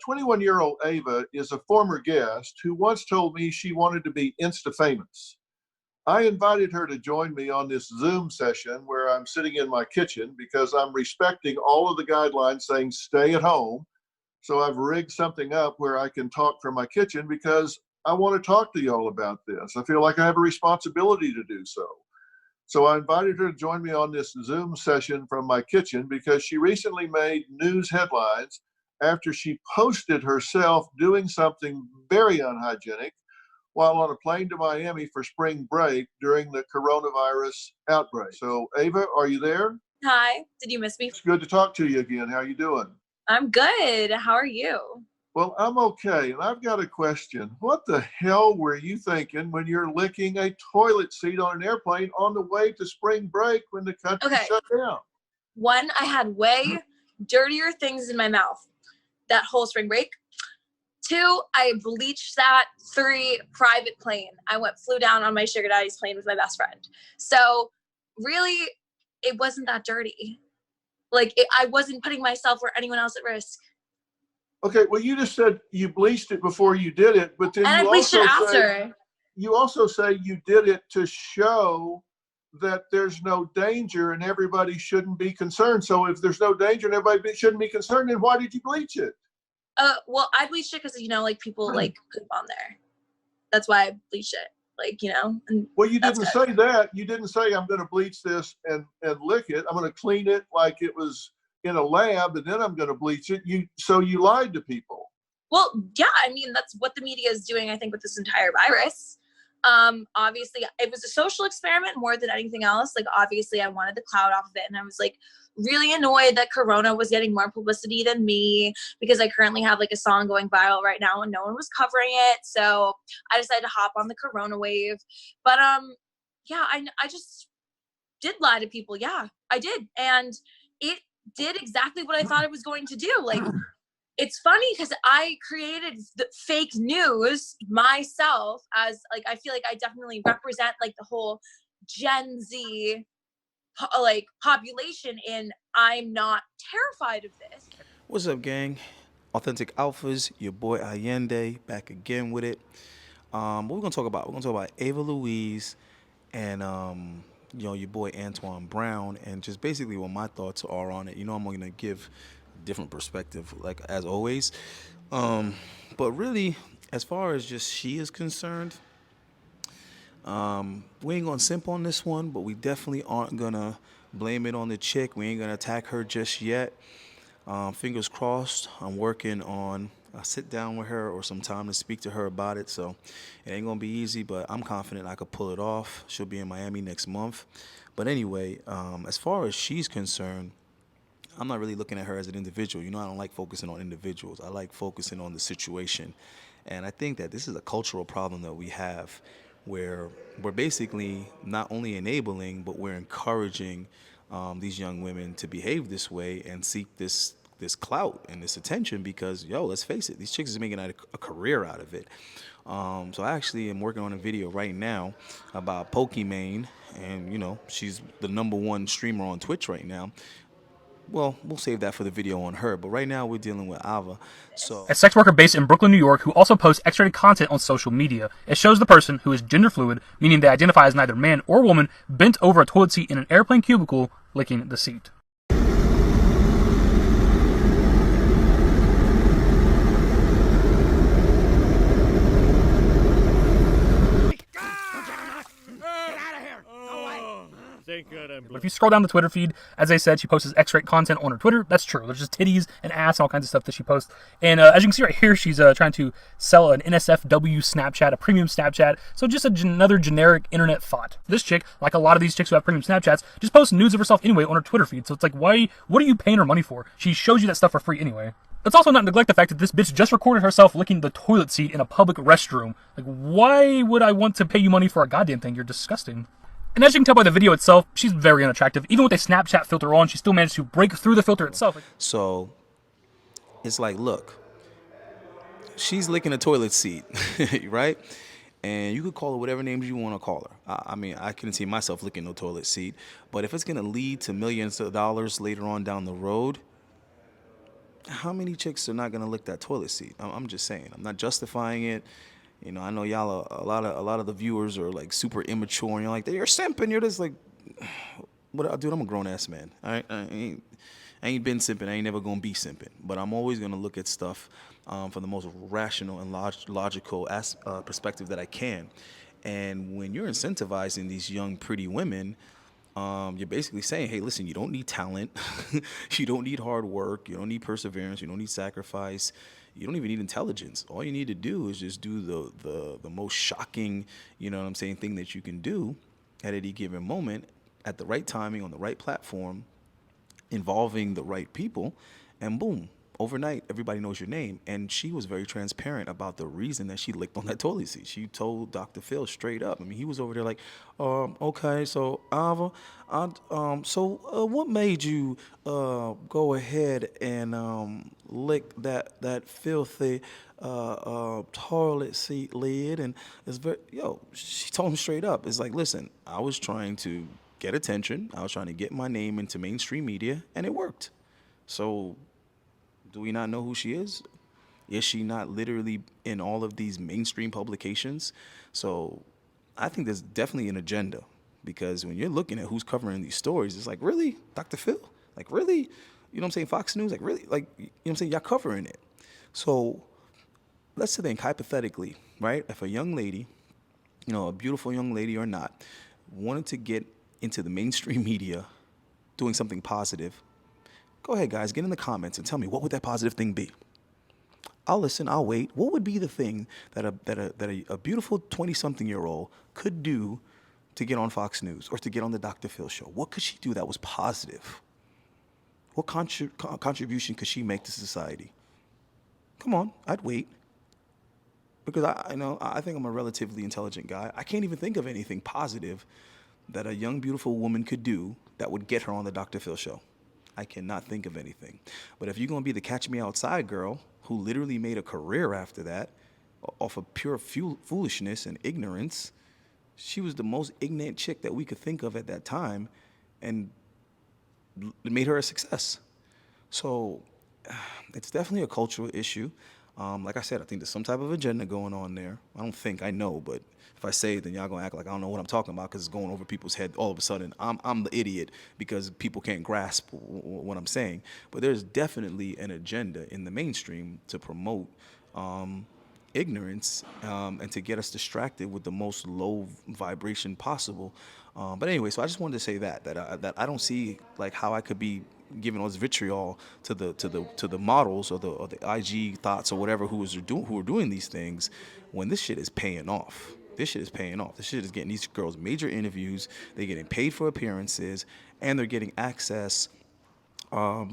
21-year-old Ava is a former guest who once told me she wanted to be Insta-famous. I invited her to join me on this Zoom session where I'm sitting in my kitchen because I'm respecting all of the guidelines saying stay at home. So I've rigged something up where I can talk from my kitchen because I want to talk to y'all about this. I feel like I have a responsibility to do so. So I invited her to join me on this Zoom session from my kitchen because she recently made news headlines after she posted herself doing something very unhygienic while on a plane to Miami for spring break during the coronavirus outbreak. So Ava, are you there? Hi, did you miss me? It's good to talk to you again. How are you doing? I'm good. How are you? Well, I'm okay, and I've got a question. What the hell were you thinking when you're licking a toilet seat on an airplane on the way to spring break when the country shut down? One, I had way dirtier things in my mouth that whole spring break. Two, I bleached that. Three, private plane. Flew down on my sugar daddy's plane with my best friend. So really, it wasn't that dirty. I wasn't putting myself or anyone else at risk. Okay, well, you just said you bleached it before you did it, but then you also say you did it to show that there's no danger and everybody shouldn't be concerned. So if there's no danger and everybody shouldn't be concerned, then why did you bleach it? Well, I bleached it because people poop on there. That's why I bleached it. And well, you didn't say that. You didn't say I'm going to bleach this and lick it. I'm going to clean it like it was in a lab, and then I'm going to bleach it. So you lied to people. Well, yeah, that's what the media is doing, I think, with this entire virus. Obviously, it was a social experiment more than anything else. Obviously, I wanted the clout off of it, and I was really annoyed that Corona was getting more publicity than me because I currently have a song going viral right now and no one was covering it. So I decided to hop on the Corona wave. But yeah, I just did lie to people. Yeah, I did, and it did exactly what I thought it was going to do. It's funny because I created the fake news myself as I feel like I definitely represent the whole Gen Z population, and I'm not terrified of this. What's up, gang? Authentic Alphas, your boy Ayindei, back again with it. What we're gonna talk about? We're gonna talk about Ava Louise and your boy Antoine Brown, and just basically what my thoughts are on it. I'm gonna give a different perspective, as always. But really, as far as just she is concerned, we ain't gonna simp on this one, but we definitely aren't gonna blame it on the chick. We ain't gonna attack her just yet. Fingers crossed. I'm working on a sit down with her or some time to speak to her about it. So it ain't gonna be easy, but I'm confident I could pull it off. She'll be in Miami next month. But anyway, as far as she's concerned, I'm not really looking at her as an individual. I don't like focusing on individuals. I like focusing on the situation. And I think that this is a cultural problem that we have where we're basically not only enabling, but we're encouraging these young women to behave this way and seek this clout and this attention because, let's face it, these chicks are making a career out of it. So I actually am working on a video right now about Pokimane, and, she's the #1 streamer on Twitch right now. Well, we'll save that for the video on her, but right now we're dealing with Ava. A sex worker based in Brooklyn, New York, who also posts X-rated content on social media. It shows the person, who is gender fluid, meaning they identify as neither man or woman, bent over a toilet seat in an airplane cubicle, licking the seat. But if you scroll down the Twitter feed, as I said, she posts X-rated content on her Twitter. That's true. There's just titties and ass and all kinds of stuff that she posts. And as you can see right here, she's trying to sell an NSFW Snapchat, a premium Snapchat. So just another generic internet thought. This chick, like a lot of these chicks who have premium Snapchats, just posts nudes of herself anyway on her Twitter feed. So it's why? What are you paying her money for? She shows you that stuff for free anyway. Let's also not neglect the fact that this bitch just recorded herself licking the toilet seat in a public restroom. Why would I want to pay you money for a goddamn thing? You're disgusting. And as you can tell by the video itself, she's very unattractive. Even with a Snapchat filter on, she still managed to break through the filter itself. So, it's look, she's licking a toilet seat, right? And you could call her whatever names you want to call her. I couldn't see myself licking no toilet seat. But if it's going to lead to millions of dollars later on down the road, how many chicks are not gonna lick that toilet seat? I'm just saying. I'm not justifying it. You know, I know y'all a lot of the viewers are like super immature, and you're like, you're simping. You're just like, what, dude? I'm a grown ass man. All right, I ain't been simping. I ain't never gonna be simping. But I'm always gonna look at stuff from the most rational and logical perspective that I can. And when you're incentivizing these young, pretty women, you're basically saying, hey, listen, you don't need talent. You don't need hard work. You don't need perseverance. You don't need sacrifice. You don't even need intelligence. All you need to do is just do the most shocking, you know what I'm saying, thing that you can do at any given moment, at the right timing, on the right platform, involving the right people, and boom, overnight, everybody knows your name. And she was very transparent about the reason that she licked on that toilet seat. She told Dr. Phil straight up. I mean, he was over there like, okay, so Ava, what made you go ahead and lick that filthy toilet seat lid? And it's very, she told him straight up. It's like, listen, I was trying to get attention. I was trying to get my name into mainstream media, and it worked. So do we not know who she is? Is she not literally in all of these mainstream publications? So I think there's definitely an agenda, because when you're looking at who's covering these stories, it's like, really? Dr. Phil? Like, really? You know what I'm saying? Fox News? Like, really? Like, you know what I'm saying? Y'all covering it. So let's think hypothetically, right? If a young lady, you know, a beautiful young lady or not, wanted to get into the mainstream media doing something positive, go ahead, guys, get in the comments and tell me, what would that positive thing be? I'll listen, I'll wait. What would be the thing that a beautiful 20-something-year-old could do to get on Fox News or to get on the Dr. Phil show? What could she do that was positive? What contribution could she make to society? Come on, I'd wait. Because I think I'm a relatively intelligent guy. I can't even think of anything positive that a young, beautiful woman could do that would get her on the Dr. Phil show. I cannot think of anything. But if you're going to be the catch me outside girl who literally made a career after that off of pure foolishness and ignorance, she was the most ignorant chick that we could think of at that time, and it made her a success. So it's definitely a cultural issue. Like I said, I think there's some type of agenda going on there. I know, but if I say it, then y'all gonna act like I don't know what I'm talking about, because it's going over people's head. All of a sudden, I'm the idiot because people can't grasp what I'm saying. But there's definitely an agenda in the mainstream to promote ignorance and to get us distracted with the most low vibration possible. But anyway, so I just wanted to say that I don't see like how I could be giving all this vitriol to the models or the IG thoughts or whatever who are doing these things, when this shit is paying off. This shit is paying off. This shit is getting these girls major interviews. They're getting paid for appearances, and they're getting access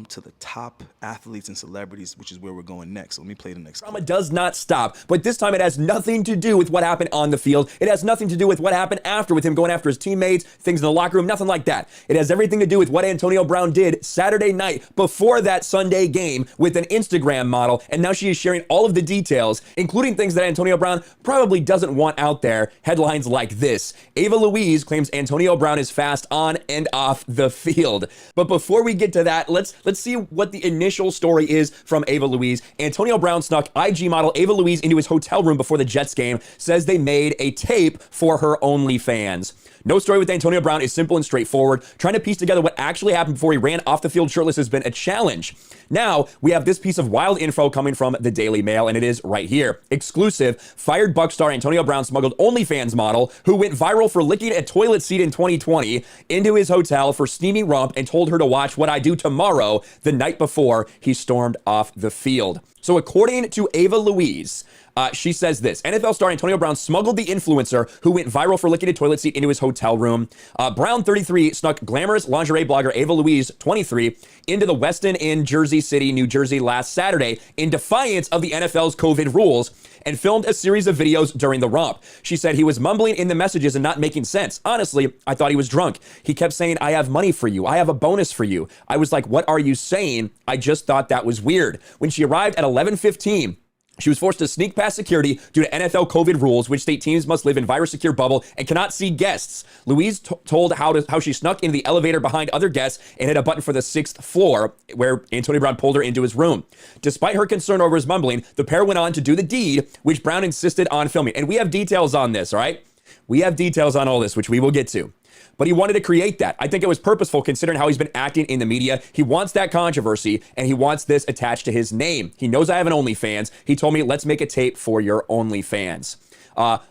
to the top athletes and celebrities, which is where we're going next. So let me play the next clip. Drama does not stop, but this time it has nothing to do with what happened on the field. It has nothing to do with what happened after, with him going after his teammates, things in the locker room, nothing like that. It has everything to do with what Antonio Brown did Saturday night before that Sunday game with an Instagram model, and now she is sharing all of the details, including things that Antonio Brown probably doesn't want out there. Headlines like this: Ava Louise claims Antonio Brown is fast on and off the field. But before we get to that, let's see what the initial story is from Ava Louise. Antonio Brown snuck IG model Ava Louise into his hotel room before the Jets game, says they made a tape for her OnlyFans. No story with Antonio Brown is simple and straightforward. Trying to piece together what actually happened before he ran off the field shirtless has been a challenge. Now, we have this piece of wild info coming from the Daily Mail, and it is right here. Exclusive: fired Buck star Antonio Brown smuggled OnlyFans model, who went viral for licking a toilet seat in 2020, into his hotel for steamy rump and told her to watch What I Do Tomorrow the night before he stormed off the field. So according to Ava Louise, she says this: NFL star Antonio Brown smuggled the influencer who went viral for licking a toilet seat into his hotel room. Brown, 33, snuck glamorous lingerie blogger Ava Louise, 23, into the Westin in Jersey City, New Jersey last Saturday in defiance of the NFL's COVID rules, and filmed a series of videos during the romp. She said he was mumbling in the messages and not making sense. Honestly, I thought he was drunk. He kept saying, "I have money for you. I have a bonus for you." I was like, "What are you saying?" I just thought that was weird. When she arrived at 11:15 She was forced to sneak past security due to NFL COVID rules, which state teams must live in virus-secure bubble and cannot see guests. Louise told how she snuck into the elevator behind other guests and hit a button for the 6th floor, where Antonio Brown pulled her into his room. Despite her concern over his mumbling, the pair went on to do the deed, which Brown insisted on filming. And we have details on this, all right? We have details on all this, which we will get to. But he wanted to create that. I think it was purposeful considering how he's been acting in the media. He wants that controversy, and he wants this attached to his name. He knows I have an OnlyFans. He told me, let's make a tape for your OnlyFans.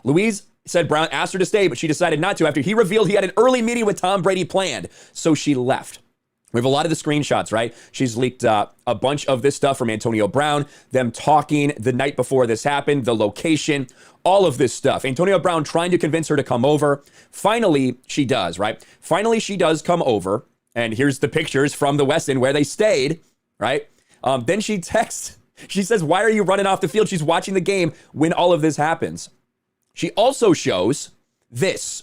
Louise said Brown asked her to stay, but she decided not to after he revealed he had an early meeting with Tom Brady planned. So she left. We have a lot of the screenshots, right? She's leaked a bunch of this stuff from Antonio Brown, them talking the night before this happened, the location, all of this stuff. Antonio Brown trying to convince her to come over. Finally, she does, right? Finally, she does come over. And here's the pictures from the Westin where they stayed, right? Then she texts. She says, why are you running off the field? She's watching the game when all of this happens. She also shows this.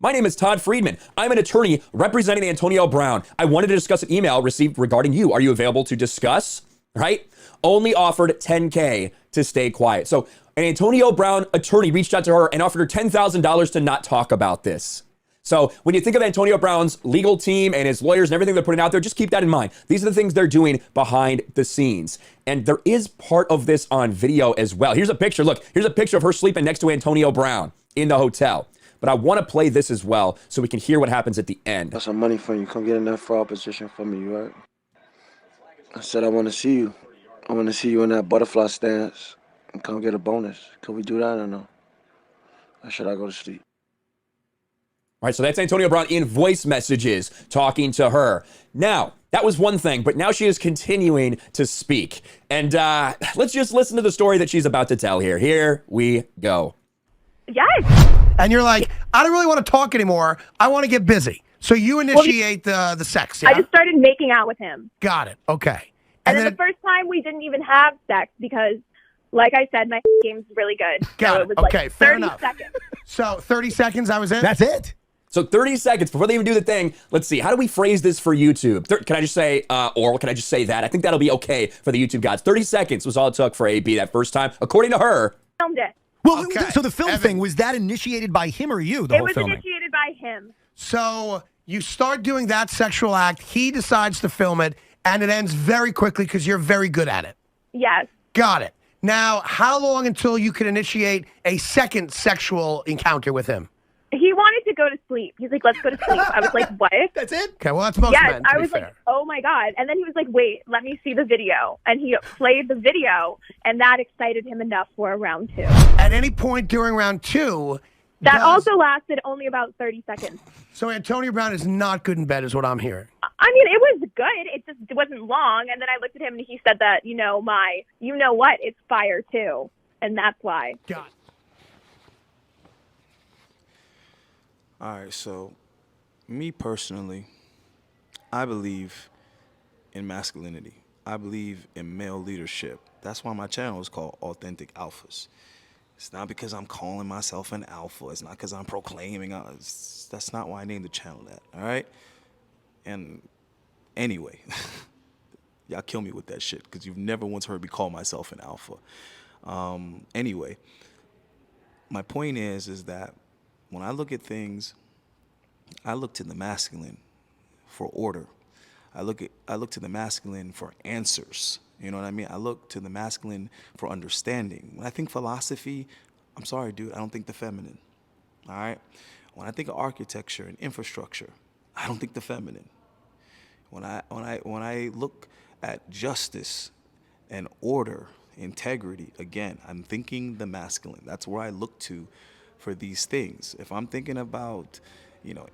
My name is Todd Friedman. I'm an attorney representing Antonio Brown. I wanted to discuss an email received regarding you. Are you available to discuss? Right? Only offered $10K to stay quiet. So an Antonio Brown attorney reached out to her and offered her $10,000 to not talk about this. So when you think of Antonio Brown's legal team and his lawyers and everything they're putting out there, just keep that in mind. These are the things they're doing behind the scenes. And there is part of this on video as well. Here's a picture. Look, here's a picture of her sleeping next to Antonio Brown in the hotel. But I want to play this as well so we can hear what happens at the end. Got some money for you. Come get in that fraud position for me, you right? I said I want to see you. I want to see you in that butterfly stance and come get a bonus. Can we do that or no? Or should I go to sleep? All right, so that's Antonio Brown in voice messages talking to her. Now, that was one thing, but now she is continuing to speak. And let's just listen to the story that she's about to tell here. Here we go. Yes. And you're like, I don't really want to talk anymore. I want to get busy. So you initiate the sex, yeah? I just started making out with him. Got it. Okay. And then the first time we didn't even have sex because, like I said, my game's really good. Got so it. it was Okay, like fair 30 enough. seconds. So 30 seconds, I was in? That's it. So 30 seconds before they even do the thing. Let's see. How do we phrase this for YouTube? Can I just say oral? Can I just say that? I think that'll be okay for the YouTube gods. 30 seconds was all it took for AB that first time, according to her. Filmed it. Well, Okay, so the film Evan. thing, was that initiated by him or you, the It whole was filming? initiated by him. So you start doing that sexual act. He decides to film it, and it ends very quickly because you're very good at it. Yes. Got it. Now, how long until you can initiate a second sexual encounter with him? He wanted to go to sleep. He's like, let's go to sleep. I was like, what? That's it? Okay, well, that's most Yes. men, to I be was fair. like, oh my God. And then he was like, wait, let me see the video. And he played the video, and that excited him enough for a round two. At any point during round two, That also lasted only about 30 seconds. So Antonio Brown is not good in bed, is what I'm hearing. I mean, it was good. It just wasn't long. And then I looked at him, and he said that, you know what? It's fire, too. And that's why. Got it. All right, so me personally, I believe in masculinity. I believe in male leadership. That's why my channel is called Authentic Alphas. It's not because I'm calling myself an alpha. It's not because I'm proclaiming. That's not why I named the channel that, all right? And anyway, y'all kill me with that shit because you've never once heard me call myself an alpha. Anyway, my point is that when I look at things, I look to the masculine for order. I look to the masculine for answers. You know what I mean? I look to the masculine for understanding. When I think philosophy, I'm sorry, dude, I don't think the feminine. All right? When I think of architecture and infrastructure, I don't think the feminine. When I look at justice and order, integrity, again, I'm thinking the masculine. That's where I look to for these things. If I'm thinking about,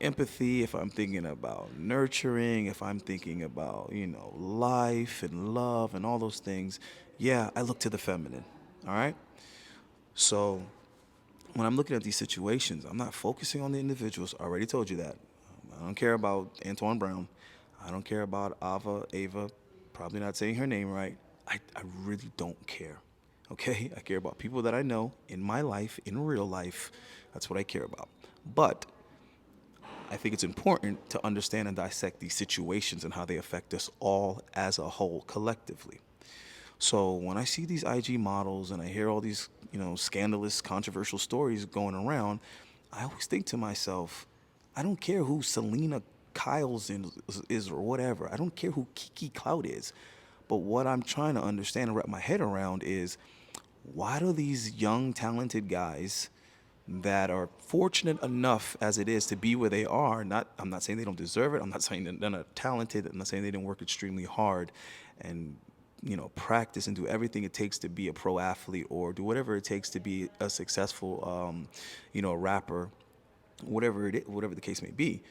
empathy, if I'm thinking about nurturing, if I'm thinking about, life and love and all those things, yeah, I look to the feminine, all right? So when I'm looking at these situations, I'm not focusing on the individuals. I already told you that. I don't care about Antoine Brown. I don't care about Ava, probably not saying her name right. I really don't care. Okay, I care about people that I know in my life, in real life. That's what I care about. But I think it's important to understand and dissect these situations and how they affect us all as a whole, collectively. So when I see these IG models and I hear all these, scandalous, controversial stories going around, I always think to myself, I don't care who Selena Kyle's is or whatever. I don't care who Kiki Cloud is. But what I'm trying to understand and wrap my head around is, why do these young, talented guys that are fortunate enough as it is to be where they are, I'm not saying they don't deserve it. I'm not saying that they're not talented. I'm not saying they didn't work extremely hard and, practice and do everything it takes to be a pro athlete or do whatever it takes to be a successful, rapper, whatever the case may be.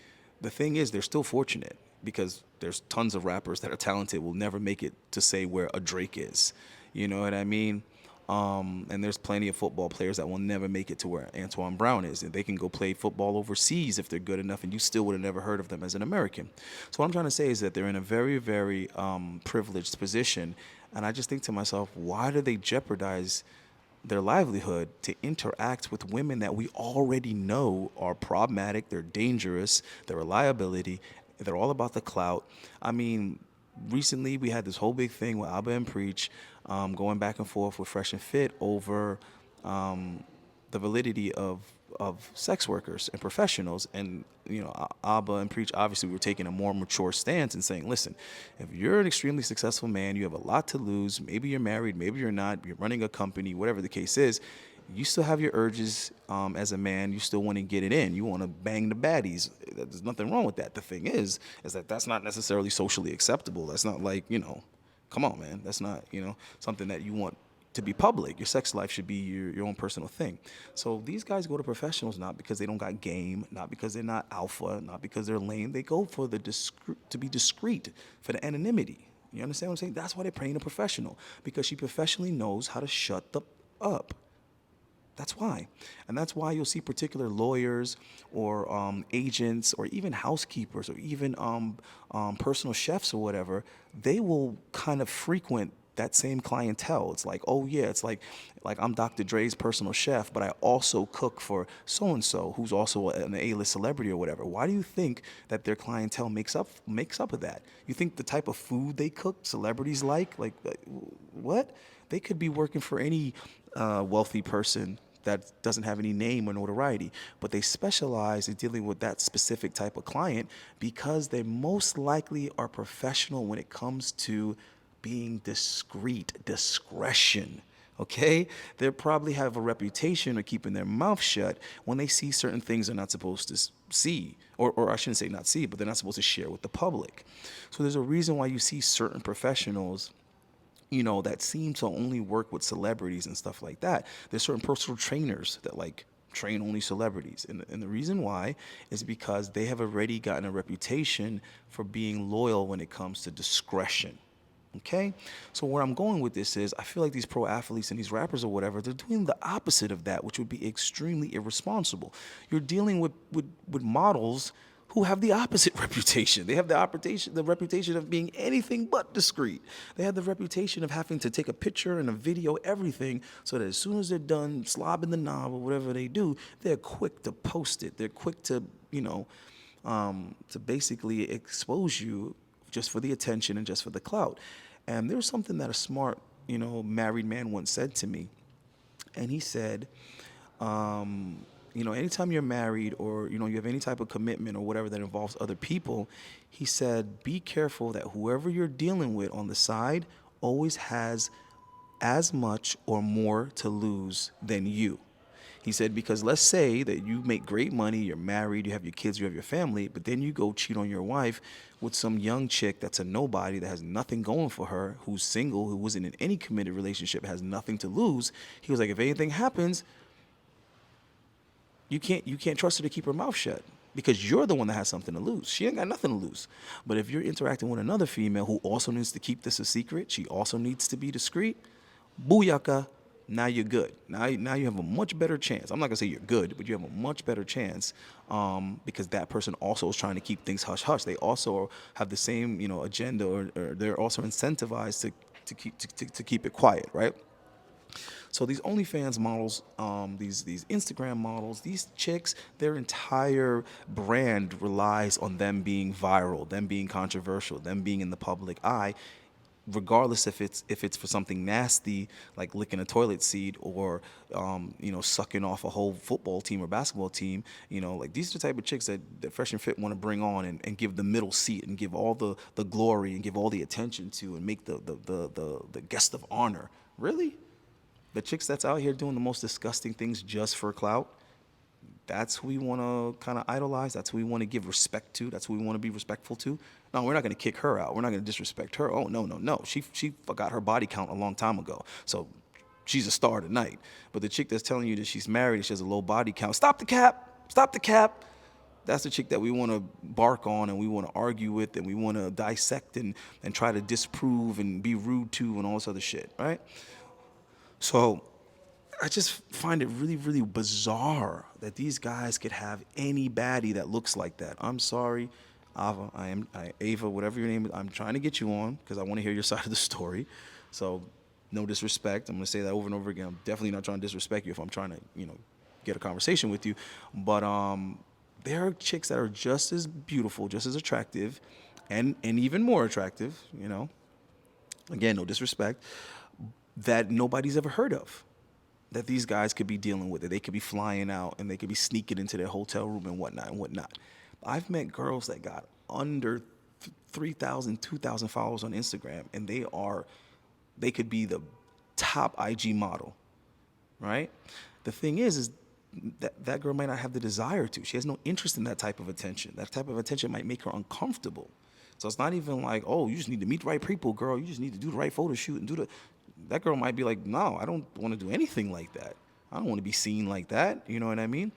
The thing is, they're still fortunate because there's tons of rappers that are talented will never make it to say where a Drake is. You know what I mean? And there's plenty of football players that will never make it to where Antoine Brown is. And they can go play football overseas if they're good enough, and you still would have never heard of them as an American. So what I'm trying to say is that they're in a very, very privileged position. And I just think to myself, why do they jeopardize their livelihood to interact with women that we already know are problematic, they're dangerous, they're a liability, they're all about the clout? I mean, recently we had this whole big thing with Abba and Preach going back and forth with Fresh and Fit over the validity of sex workers and professionals. And, Abba and Preach, obviously, we were taking a more mature stance and saying, listen, if you're an extremely successful man, you have a lot to lose, maybe you're married, maybe you're not, you're running a company, whatever the case is, you still have your urges as a man. You still want to get it in. You want to bang the baddies. There's nothing wrong with that. The thing is that that's not necessarily socially acceptable. That's not like, come on, man. That's not, something that you want to be public. Your sex life should be your own personal thing. So these guys go to professionals not because they don't got game, not because they're not alpha, not because they're lame. They go for to be discreet, for the anonymity. You understand what I'm saying? That's why they're paying a professional, because she professionally knows how to shut the up. That's why. And that's why you'll see particular lawyers or agents or even housekeepers or even personal chefs or whatever, they will kind of frequent that same clientele. It's like, oh yeah, it's like I'm Dr. Dre's personal chef, but I also cook for so-and-so who's also an A-list celebrity or whatever. Why do you think that their clientele makes up of that? You think the type of food they cook, celebrities like what? They could be working for any wealthy person that doesn't have any name or notoriety, but they specialize in dealing with that specific type of client because they most likely are professional when it comes to being discretion. Okay? They probably have a reputation of keeping their mouth shut when they see certain things they're not supposed to see, or I shouldn't say not see, but they're not supposed to share with the public. So there's a reason why you see certain professionals that seem to only work with celebrities and stuff like that. There's certain personal trainers that train only celebrities. And the reason why is because they have already gotten a reputation for being loyal when it comes to discretion. Okay? So where I'm going with this is I feel like these pro athletes and these rappers or whatever, they're doing the opposite of that, which would be extremely irresponsible. You're dealing with models who have the opposite reputation. They have the reputation of being anything but discreet. They have the reputation of having to take a picture and a video, everything, so that as soon as they're done slobbing the knob or whatever they do, they're quick to post it. They're quick to, to basically expose you just for the attention and just for the clout. And there was something that a smart, married man once said to me. And he said, anytime you're married or, you have any type of commitment or whatever that involves other people, he said, be careful that whoever you're dealing with on the side always has as much or more to lose than you. He said, because let's say that you make great money, you're married, you have your kids, you have your family, but then you go cheat on your wife with some young chick that's a nobody, that has nothing going for her, who's single, who wasn't in any committed relationship, has nothing to lose. He was like, if anything happens, you can't trust her to keep her mouth shut because you're the one that has something to lose. She ain't got nothing to lose. But if you're interacting with another female who also needs to keep this a secret, she also needs to be discreet, booyaka, now you're good. Now you have a much better chance. I'm not gonna say you're good, but you have a much better chance because that person also is trying to keep things hush hush. They also have the same agenda, or they're also incentivized to keep it quiet, right? So these OnlyFans models, these Instagram models, these chicks, their entire brand relies on them being viral, them being controversial, them being in the public eye. regardless if it's for something nasty like licking a toilet seat or sucking off a whole football team or basketball team, like these are the type of chicks that Fresh and Fit want to bring on and give the middle seat and give all the glory and give all the attention to and make the guest of honor. Really? The chicks that's out here doing the most disgusting things just for clout? That's who we want to kind of idolize. That's who we want to give respect to. That's who we want to be respectful to. No, we're not going to kick her out. We're not going to disrespect her. Oh, no. She forgot her body count a long time ago. So she's a star tonight. But the chick that's telling you that she's married and she has a low body count, stop the cap. Stop the cap. That's the chick that we want to bark on and we want to argue with and we want to dissect and try to disprove and be rude to and all this other shit, right? So I just find it really, really bizarre that these guys could have any baddie that looks like that. I'm sorry, Ava, whatever your name is. I'm trying to get you on because I want to hear your side of the story. So no disrespect. I'm going to say that over and over again. I'm definitely not trying to disrespect you if I'm trying to, get a conversation with you. But there are chicks that are just as beautiful, just as attractive, and even more attractive, Again, no disrespect, that nobody's ever heard of. That these guys could be dealing with it. They could be flying out and they could be sneaking into their hotel room and whatnot. I've met girls that got under 3,000, 2,000 followers on Instagram, and they could be the top IG model, right? The thing is that girl might not have the desire to. She has no interest in that type of attention. That type of attention might make her uncomfortable. So it's not even like, oh, you just need to meet the right people, girl. You just need to do the right photo shoot and that girl might be like, no, I don't want to do anything like that. I don't want to be seen like that. You know what I mean?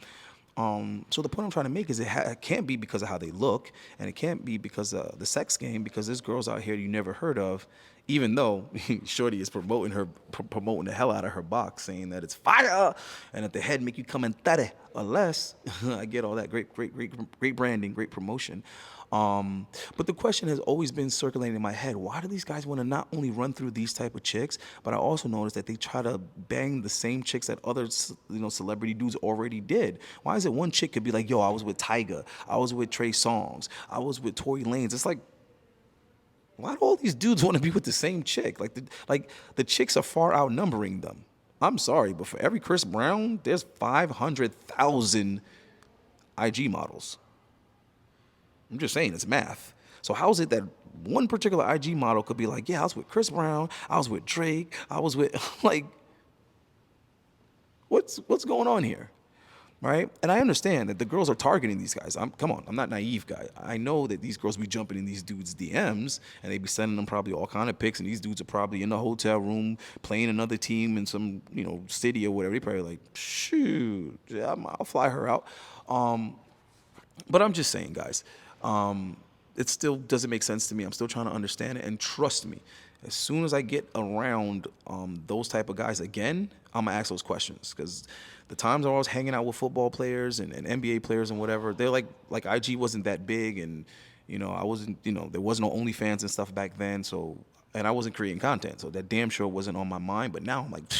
So the point I'm trying to make is it can't be because of how they look, and it can't be because of the sex game, because there's girls out here you never heard of, even though Shorty is promoting the hell out of her box, saying that it's fire, and that the head make you come in 30 or less. I get all that great branding, great promotion. But the question has always been circulating in my head: why do these guys want to not only run through these type of chicks, but I also noticed that they try to bang the same chicks that other celebrity dudes already did. Why is it one chick could be like, yo, I was with Tyga, I was with Trey Songz, I was with Tory Lanez? It's like, why do all these dudes want to be with the same chick? Like the chicks are far outnumbering them. I'm sorry, but for every Chris Brown, there's 500,000 IG models. I'm just saying, it's math. So how is it that one particular IG model could be like, yeah, I was with Chris Brown, I was with Drake, I was with, like, what's going on here, right? And I understand that the girls are targeting these guys. I'm not naive, guy. I know that these girls be jumping in these dudes' DMs, and they be sending them probably all kind of pics, and these dudes are probably in the hotel room playing another team in some, city or whatever. They probably like, shoot, yeah, I'll fly her out. But I'm just saying, guys, it still doesn't make sense to me. I'm still trying to understand it. And trust me, as soon as I get around those type of guys again, I'm going to ask those questions. Because the times I was hanging out with football players and NBA players and whatever, they're like IG wasn't that big. And, I wasn't, there was no OnlyFans and stuff back then. So, and I wasn't creating content. So that damn sure wasn't on my mind. But now I'm like,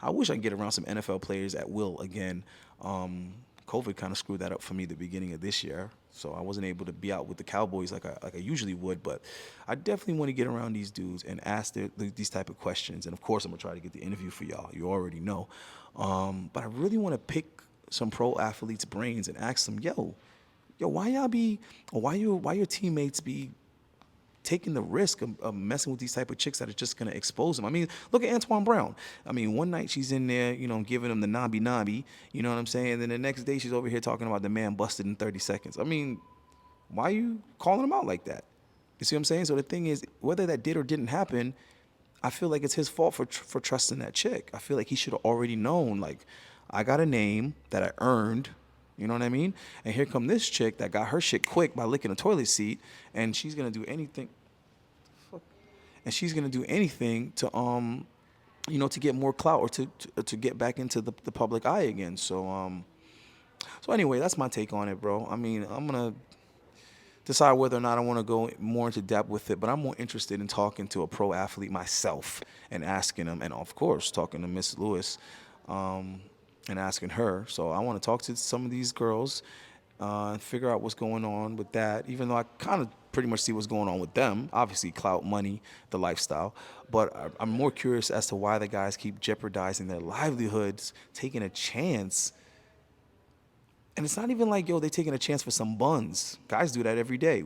I wish I could get around some NFL players at will again. COVID kind of screwed that up for me at the beginning of this year, so I wasn't able to be out with the Cowboys like I usually would. But I definitely want to get around these dudes and ask these type of questions. And of course, I'm gonna try to get the interview for y'all. You already know. But I really want to pick some pro athletes' brains and ask them, yo, why your teammates be taking the risk of messing with these type of chicks that are just going to expose them. I mean, look at Antoine Brown. I mean, one night she's in there, giving him the nobby, you know what I'm saying? And then the next day she's over here talking about the man busted in 30 seconds. I mean, why are you calling him out like that? You see what I'm saying? So the thing is, whether that did or didn't happen, I feel like it's his fault for trusting that chick. I feel like he should have already known, like, I got a name that I earned. You know what I mean? And here come this chick that got her shit quick by licking a toilet seat, and she's gonna do anything. And she's gonna do anything to to get more clout or to get back into the public eye again. So anyway, that's my take on it, bro. I mean, I'm gonna decide whether or not I want to go more into depth with it, but I'm more interested in talking to a pro athlete myself and asking them, and of course talking to Miss Lewis. And asking her. So I want to talk to some of these girls and figure out what's going on with that, even though I kind of pretty much see what's going on with them. Obviously, clout, money, the lifestyle. But I'm more curious as to why the guys keep jeopardizing their livelihoods, taking a chance. And it's not even like, yo, they're taking a chance for some buns. Guys do that every day,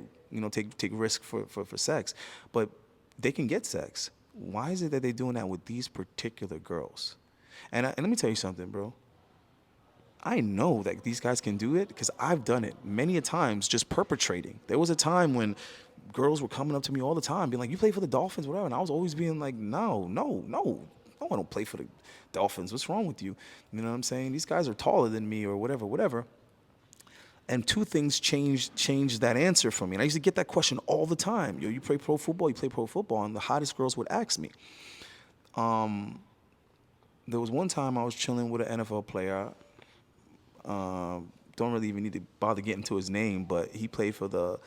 take risk for sex. But they can get sex. Why is it that they're doing that with these particular girls? And let me tell you something, bro. I know that these guys can do it because I've done it many a times just perpetrating. There was a time when girls were coming up to me all the time being like, you play for the Dolphins, whatever. And I was always being like, no, I don't play for the Dolphins. What's wrong with you? You know what I'm saying? These guys are taller than me or whatever. And two things changed that answer for me. And I used to get that question all the time. Yo, you play pro football? You play pro football? And the hottest girls would ask me. There was one time I was chilling with an NFL player. Don't really even need to bother getting to his name, but he played for the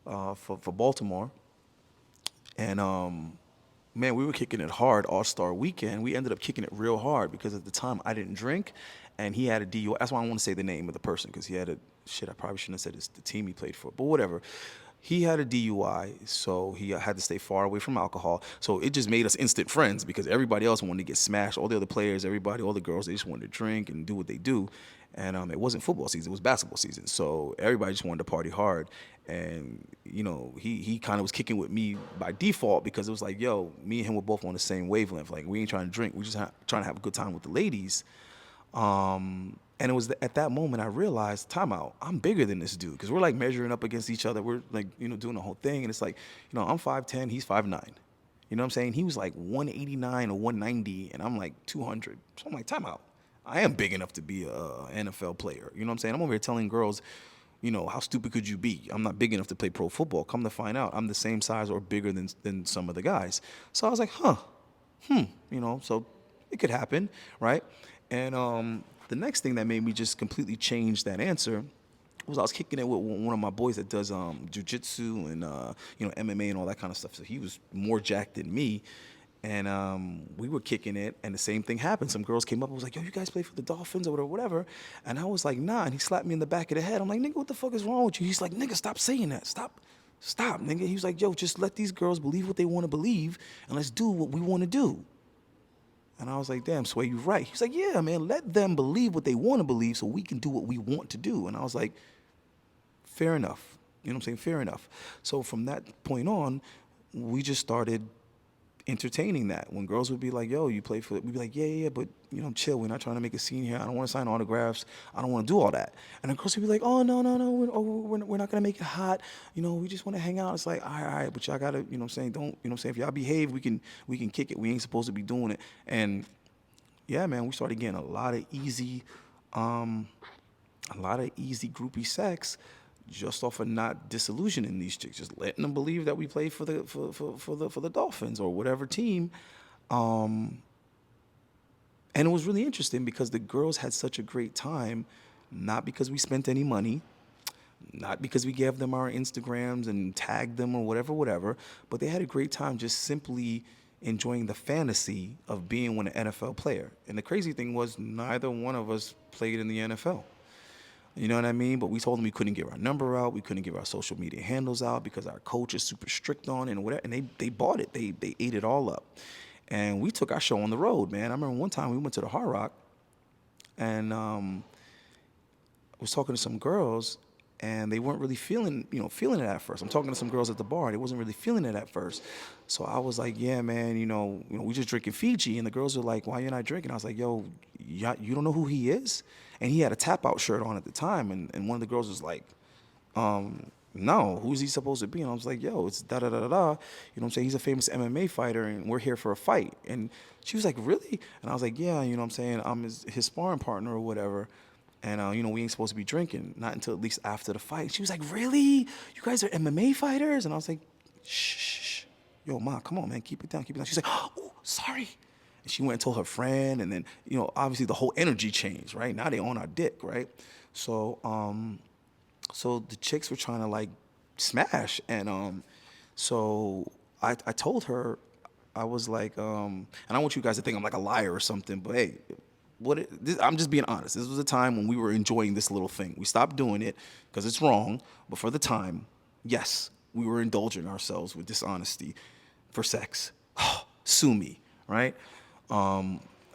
for Baltimore. And man, we were kicking it hard All-Star weekend. We ended up kicking it real hard because at the time I didn't drink, and he had a DUI. That's why I don't want to say the name of the person because he had a shit. I probably shouldn't have said it's the team he played for, but whatever. He had a DUI, so he had to stay far away from alcohol. So it just made us instant friends because everybody else wanted to get smashed. All the other players, everybody, all the girls, they just wanted to drink and do what they do. And it wasn't football season, it was basketball season. So everybody just wanted to party hard. And, he kind of was kicking with me by default because it was like, yo, me and him were both on the same wavelength. Like, we ain't trying to drink. We're just trying to have a good time with the ladies. And it was at that moment I realized, timeout, I'm bigger than this dude. Because we're like measuring up against each other. We're like, doing the whole thing. And it's like, I'm 5'10", he's 5'9". You know what I'm saying? He was like 189 or 190, and I'm like 200. So I'm like, timeout. I am big enough to be an NFL player. You know what I'm saying? I'm over here telling girls, how stupid could you be? I'm not big enough to play pro football. Come to find out, I'm the same size or bigger than some of the guys. So I was like, so it could happen, right? And the next thing that made me just completely change that answer was I was kicking it with one of my boys that does jiu-jitsu and MMA and all that kind of stuff. So he was more jacked than me. And we were kicking it, and the same thing happened. Some girls came up and was like, yo, you guys play for the Dolphins or whatever. And I was like, nah. And he slapped me in the back of the head. I'm like, nigga, what the fuck is wrong with you? He's like, nigga, stop saying that. Stop, nigga. He was like, yo, just let these girls believe what they want to believe, and let's do what we want to do. And I was like, damn, Sway, you're right. He's like, yeah, man, let them believe what they want to believe so we can do what we want to do. And I was like, fair enough. You know what I'm saying? Fair enough. So from that point on, we just started entertaining that. When girls would be like, yo, you play for it, we'd be like, yeah, but chill, we're not trying to make a scene here. I don't want to sign autographs. I don't want to do all that. And the girls would be like, oh, no, we're not gonna make it hot. We just want to hang out. It's like, all right, but y'all gotta, don't, if y'all behave, we can kick it. We ain't supposed to be doing it. And yeah, man, we started getting a lot of easy groupie sex just off of not disillusioning these chicks, just letting them believe that we play for the Dolphins or whatever team. And it was really interesting because the girls had such a great time, not because we spent any money, not because we gave them our Instagrams and tagged them or whatever, but they had a great time just simply enjoying the fantasy of being an NFL player. And the crazy thing was neither one of us played in the NFL. You know what I mean? But we told them we couldn't give our number out. We couldn't give our social media handles out because our coach is super strict on it and whatever. And they bought it. They ate it all up. And we took our show on the road, man. I remember one time we went to the Hard Rock and I was talking to some girls and they weren't really feeling it at first. I'm talking to some girls at the bar. They wasn't really feeling it at first. So I was like, yeah, man, we just drinking Fiji. And the girls were like, why you not drinking? I was like, yo, you don't know who he is? And he had a tap-out shirt on at the time. And one of the girls was like, no, who's he supposed to be? And I was like, yo, it's da-da-da-da-da. You know what I'm saying? He's a famous MMA fighter, and we're here for a fight. And she was like, really? And I was like, yeah, you know what I'm saying? I'm his sparring partner or whatever. And, we ain't supposed to be drinking, not until at least after the fight. She was like, really? You guys are MMA fighters? And I was like, shh. Yo, Ma, come on, man, keep it down. She's like, oh, sorry. And she went and told her friend, and then, obviously the whole energy changed, right? Now they on our dick, right? So the chicks were trying to, like, smash. And so I told her, I was like, and I want you guys to think I'm like a liar or something, but hey, I'm just being honest. This was a time when we were enjoying this little thing. We stopped doing it because it's wrong. But for the time, yes, we were indulging ourselves with dishonesty for sex. Sue me, right?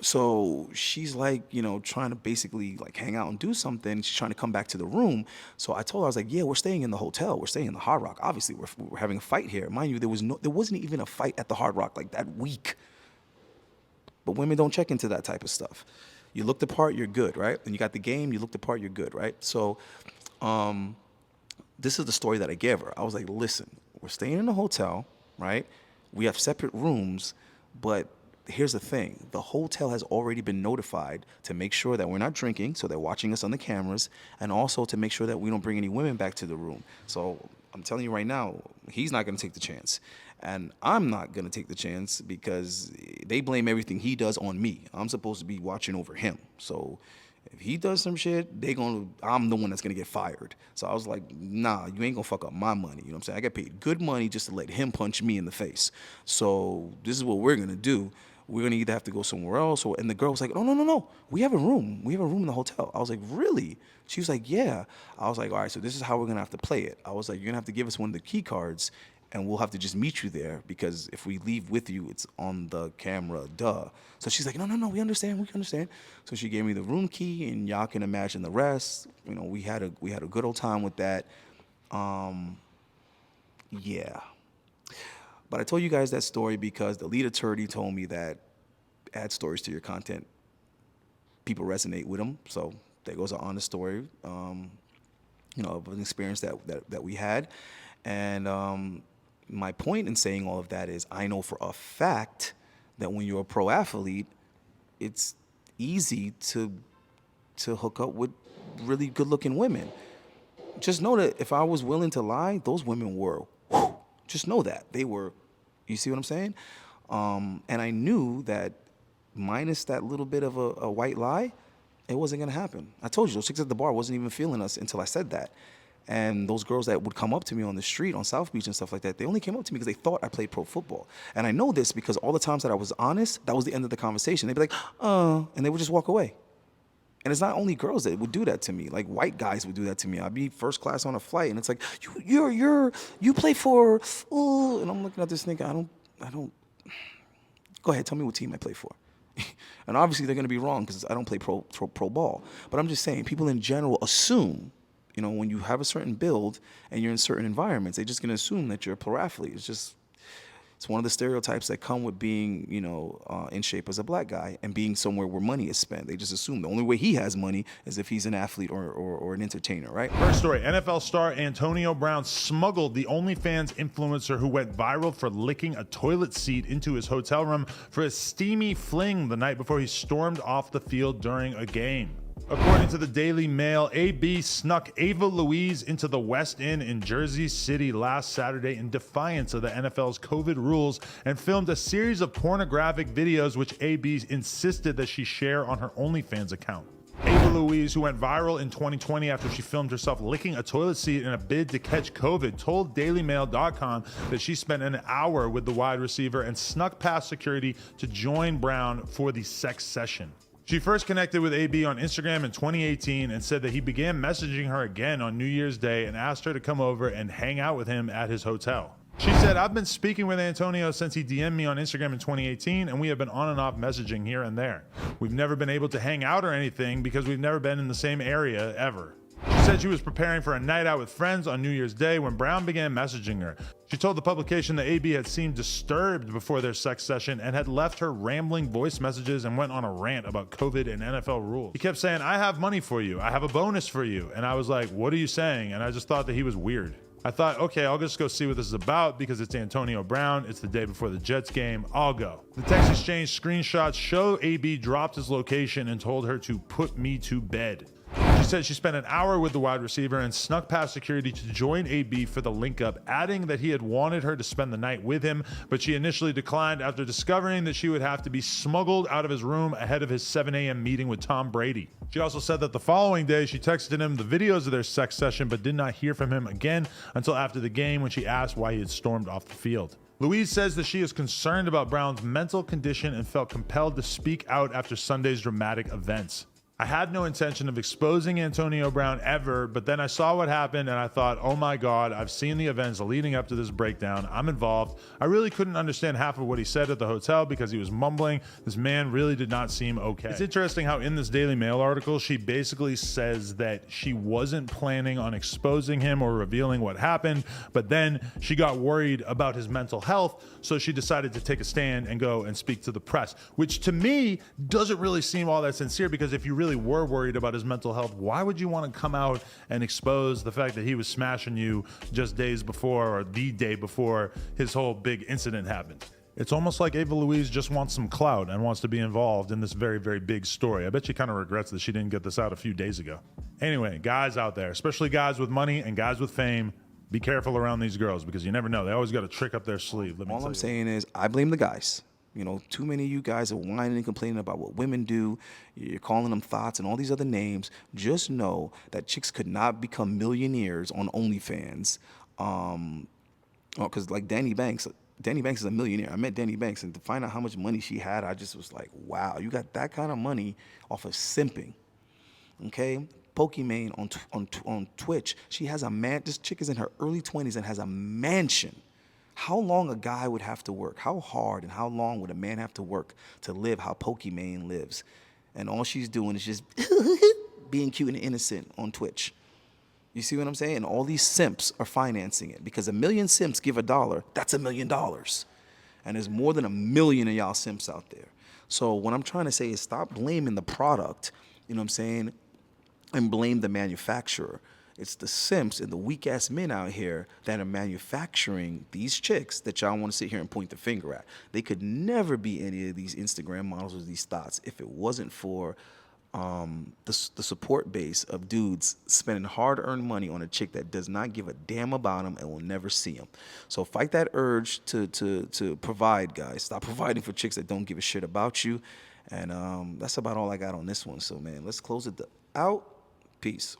So she's like, trying to basically like hang out and do something. She's trying to come back to the room. So I told her, I was like, yeah, we're staying in the hotel. We're staying in the Hard Rock. Obviously, we're having a fight here. Mind you, there wasn't even a fight at the Hard Rock like that week. But women don't check into that type of stuff. You look the part, you're good, right? And you got the game, you look the part, you're good, right? So this is the story that I gave her. I was like, listen, we're staying in a hotel, right? We have separate rooms, but here's the thing. The hotel has already been notified to make sure that we're not drinking, so they're watching us on the cameras, and also to make sure that we don't bring any women back to the room. So I'm telling you right now, he's not going to take the chance. And I'm not going to take the chance because they blame everything he does on me. I'm supposed to be watching over him. So if he does some shit, I'm the one that's going to get fired. So I was like, nah, you ain't going to fuck up my money. You know what I'm saying? I got paid good money just to let him punch me in the face. So this is what we're going to do. We're going to either have to go somewhere else. And the girl was like, oh, no. We have a room. We have a room in the hotel. I was like, really? She was like, yeah. I was like, all right, so this is how we're going to have to play it. I was like, you're going to have to give us one of the key cards, and we'll have to just meet you there because if we leave with you, it's on the camera, duh. So she's like, no, we understand. So she gave me the room key, and y'all can imagine the rest. We had a good old time with that. Yeah. But I told you guys that story because the lead attorney told me that add stories to your content, people resonate with them. So there goes an honest story, of an experience that we had. And my point in saying all of that is I know for a fact that when you're a pro athlete, it's easy to hook up with really good-looking women. Just know that if I was willing to lie, those women were, just know that. They were, you see what I'm saying? And I knew that minus that little bit of a white lie, it wasn't going to happen. I told you, those chicks at the bar wasn't even feeling us until I said that. And those girls that would come up to me on the street on South Beach and stuff like that, they only came up to me because they thought I played pro football. And I know this because all the times that I was honest, that was the end of the conversation. They'd be like, and they would just walk away. And it's not only girls that would do that to me. Like white guys would do that to me. I'd be first class on a flight, and it's like, you play for, and I'm looking at this nigga. I don't. Go ahead, tell me what team I play for. And obviously they're gonna be wrong because I don't play pro ball. But I'm just saying, people in general assume, when you have a certain build and you're in certain environments, they're just gonna assume that you're a pro athlete. It's one of the stereotypes that come with being, in shape as a black guy and being somewhere where money is spent. They just assume the only way he has money is if he's an athlete or an entertainer, right? First story, NFL star Antonio Brown smuggled the OnlyFans influencer who went viral for licking a toilet seat into his hotel room for a steamy fling the night before he stormed off the field during a game. According to the Daily Mail, AB snuck Ava Louise into the West Inn in Jersey City last Saturday in defiance of the NFL's COVID rules and filmed a series of pornographic videos which AB insisted that she share on her OnlyFans account. Ava Louise, who went viral in 2020 after she filmed herself licking a toilet seat in a bid to catch COVID, told DailyMail.com that she spent an hour with the wide receiver and snuck past security to join Brown for the sex session. She first connected with AB on Instagram in 2018 and said that he began messaging her again on New Year's Day and asked her to come over and hang out with him at his hotel. She said, I've been speaking with Antonio since he DM'd me on Instagram in 2018, and we have been on and off messaging here and there. We've never been able to hang out or anything because we've never been in the same area ever. She said she was preparing for a night out with friends on New Year's Day when Brown began messaging her. She told the publication that AB had seemed disturbed before their sex session and had left her rambling voice messages and went on a rant about COVID and NFL rules. He kept saying, I have money for you. I have a bonus for you. And I was like, what are you saying? And I just thought that he was weird. I thought, okay, I'll just go see what this is about because it's Antonio Brown. It's the day before the Jets game. I'll go. The text exchange screenshots show AB dropped his location and told her to put me to bed. She said she spent an hour with the wide receiver and snuck past security to join AB for the link up, adding that he had wanted her to spend the night with him, but she initially declined after discovering that she would have to be smuggled out of his room ahead of his 7 a.m. meeting with Tom Brady. She also said that the following day she texted him the videos of their sex session but did not hear from him again until after the game when she asked why he had stormed off the field. Louise says that she is concerned about Brown's mental condition and felt compelled to speak out after Sunday's dramatic events. I had no intention of exposing Antonio Brown ever, but then I saw what happened and I thought, oh my God, I've seen the events leading up to this breakdown. I'm involved. I really couldn't understand half of what he said at the hotel because he was mumbling. This man really did not seem okay. It's interesting how in this Daily Mail article, she basically says that she wasn't planning on exposing him or revealing what happened, but then she got worried about his mental health, so she decided to take a stand and go and speak to the press, which to me doesn't really seem all that sincere, because if you really were worried about his mental health, why would you want to come out and expose the fact that he was smashing you just days before, or the day before his whole big incident happened? It's almost like Ava Louise just wants some clout and wants to be involved in this very, very big story. I bet she kind of regrets that she didn't get this out a few days ago. Anyway, guys out there, especially guys with money and guys with fame, be careful around these girls, because you never know. They always got a trick up their sleeve. All I'm saying is I blame the guys. You know, too many of you guys are whining and complaining about what women do. You're calling them thoughts and all these other names. Just know that chicks could not become millionaires on OnlyFans. Because like Danny Banks is a millionaire. I met Danny Banks, and to find out how much money she had, I just was like, wow, you got that kind of money off of simping. Okay? Pokimane on Twitch, she has a man. This chick is in her early 20s and has a mansion. How long a guy would have to work? How hard and how long would a man have to work to live how Pokimane lives? And all she's doing is just being cute and innocent on Twitch. You see what I'm saying? And all these simps are financing it, because 1 million simps give $1. That's $1 million. And there's more than 1 million of y'all simps out there. So what I'm trying to say is stop blaming the product, you know what I'm saying, and blame the manufacturer. It's the simps and the weak-ass men out here that are manufacturing these chicks that y'all want to sit here and point the finger at. They could never be any of these Instagram models or these thoughts if it wasn't for the support base of dudes spending hard-earned money on a chick that does not give a damn about them and will never see them. So fight that urge to provide, guys. Stop providing for chicks that don't give a shit about you. And that's about all I got on this one. So, man, let's close it out. Peace.